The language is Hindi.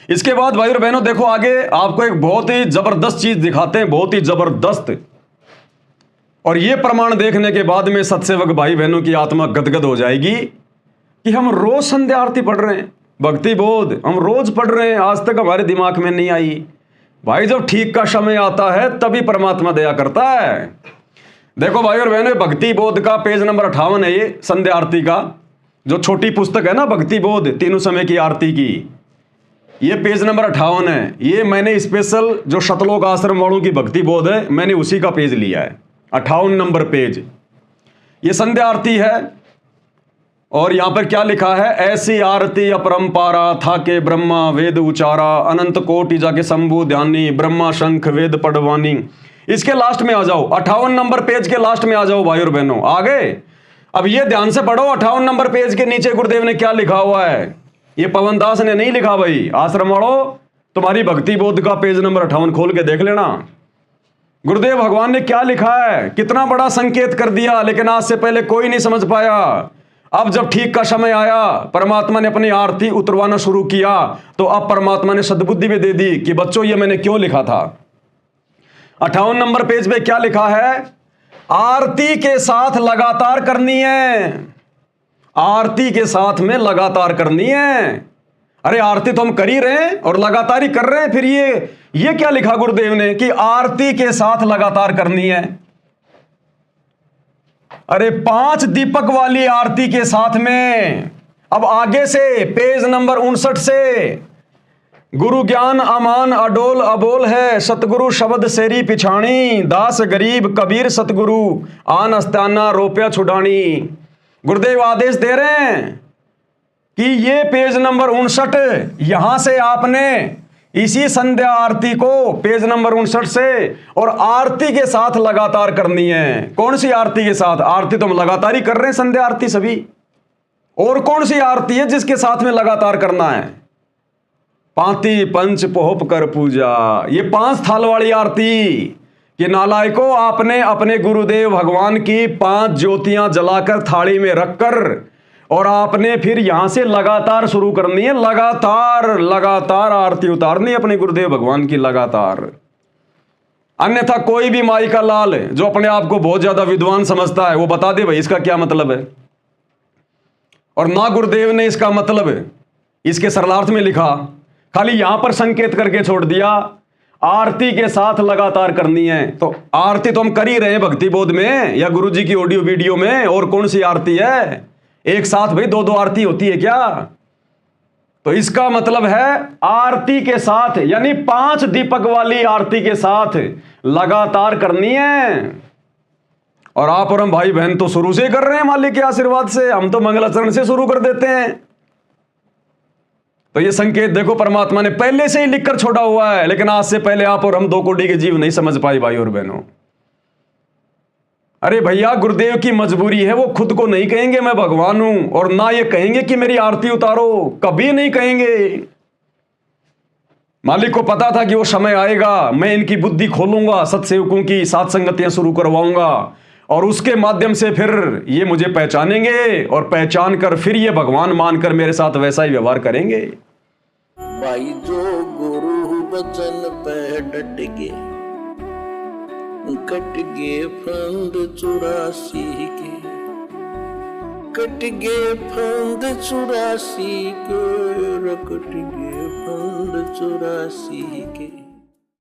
इसके बाद भाई और बहनों देखो आगे आपको एक बहुत ही जबरदस्त चीज दिखाते हैं, बहुत ही जबरदस्त। और यह प्रमाण देखने के बाद में सत्सेवक भाई बहनों की आत्मा गदगद हो जाएगी कि हम रोज संध्या आरती पढ़ रहे हैं, भक्ति बोध हम रोज पढ़ रहे हैं, आज तक हमारे दिमाग में नहीं आई। भाई जब ठीक का समय आता है तभी परमात्मा दया करता है। देखो भाई और बहनों, भक्ति बोध का पेज नंबर 58 है ये संध्या आरती का, जो छोटी पुस्तक है ना भक्ति बोध तीनों समय की आरती की, ये पेज नंबर 58 है। ये मैंने स्पेशल जो शतलोक आश्रम वालों की भक्ति बोध है, मैंने उसी का पेज लिया है, 58 नंबर पेज। ये संध्या आरती है और यहां पर क्या लिखा है, ऐसी आरती अपरंपारा था के ब्रह्मा वेद उचारा, अनंत कोटि जाके शंभु ध्यानी, ब्रह्मा शंख वेद पढ़वानी। इसके लास्ट में आ जाओ, 58 नंबर पेज के लास्ट में आ जाओ भाई और बहनों, आ गए। अब ये ध्यान से पढ़ो, 58 नंबर पेज के नीचे गुरुदेव ने क्या लिखा हुआ है। ये पवन दास ने नहीं लिखा भाई, आश्रम वालों तुम्हारी भक्ति बोध का पेज नंबर 58 खोल के देख लेना। गुरुदेव भगवान ने क्या लिखा है, कितना बड़ा संकेत कर दिया, लेकिन आज से पहले कोई नहीं समझ पाया। अब जब ठीक का समय आया, परमात्मा ने अपनी आरती उतरवाना शुरू किया, तो अब परमात्मा ने सद्बुद्धि भी दे दी कि बच्चों ये मैंने क्यों लिखा था। 58 नंबर पेज पे क्या लिखा है, आरती के साथ लगातार करनी है, आरती के साथ में लगातार करनी है। अरे आरती तो हम कर ही रहे हैं और लगातार ही कर रहे हैं, फिर ये क्या लिखा गुरुदेव ने कि आरती के साथ लगातार करनी है। अरे 5 दीपक वाली आरती के साथ में। अब आगे से पेज नंबर 59 से, गुरु ज्ञान अमान अडोल अबोल है, सतगुरु शब्द सेरी पिछाणी, दास गरीब कबीर सतगुरु आन अस्ताना रोपिया छुड़ानी। गुरुदेव आदेश दे रहे हैं कि ये पेज नंबर 59, यहां से आपने इसी संध्या आरती को पेज नंबर 59 से और आरती के साथ लगातार करनी है। कौन सी आरती के साथ, आरती तो हम लगातार ही कर रहे हैं, संध्या आरती सभी। और कौन सी आरती है जिसके साथ में लगातार करना है, पांति पंच पोहप कर पूजा, ये 5 थाल वाली आरती। कि नालायकों, आपने अपने गुरुदेव भगवान की 5 ज्योतियां जलाकर थाली में रखकर और आपने फिर यहां से लगातार शुरू करनी है, लगातार लगातार आरती उतारनी है अपने गुरुदेव भगवान की लगातार। अन्यथा कोई भी माई का लाल जो अपने आप को बहुत ज्यादा विद्वान समझता है, वो बता दे भाई इसका क्या मतलब है। और ना गुरुदेव ने इसका मतलब इसके सरलार्थ में लिखा, खाली यहां पर संकेत करके छोड़ दिया, आरती के साथ लगातार करनी है। तो आरती तो हम कर ही रहे हैं भक्ति बोध में या गुरु जी की ऑडियो वीडियो में, और कौन सी आरती है, एक साथ भाई 2-2 आरती होती है क्या। तो इसका मतलब है आरती के साथ, यानी 5 दीपक वाली आरती के साथ लगातार करनी है। और आप और हम भाई बहन तो शुरू से कर रहे हैं मालिक के आशीर्वाद से, हम तो मंगलाचरण से शुरू कर देते हैं। तो ये संकेत देखो परमात्मा ने पहले से ही लिखकर छोड़ा हुआ है, लेकिन आज से पहले आप और हम 2 कोटि के जीव नहीं समझ पाए भाई और बहनों। अरे भैया गुरुदेव की मजबूरी है, वो खुद को नहीं कहेंगे मैं भगवान हूं, और ना ये कहेंगे कि मेरी आरती उतारो, कभी नहीं कहेंगे। मालिक को पता था कि वो समय आएगा, मैं इनकी बुद्धि खोलूंगा, सत्सेवकों की साथ संगतियां शुरू करवाऊंगा, और उसके माध्यम से फिर ये मुझे पहचानेंगे, और पहचान कर फिर ये भगवान मानकर मेरे साथ वैसा ही व्यवहार करेंगे। भाई जो गुरु बचन पे डट गए, कट गए फंद 84 के, कट गए फंद 84 के, कट गए फंद 84 के।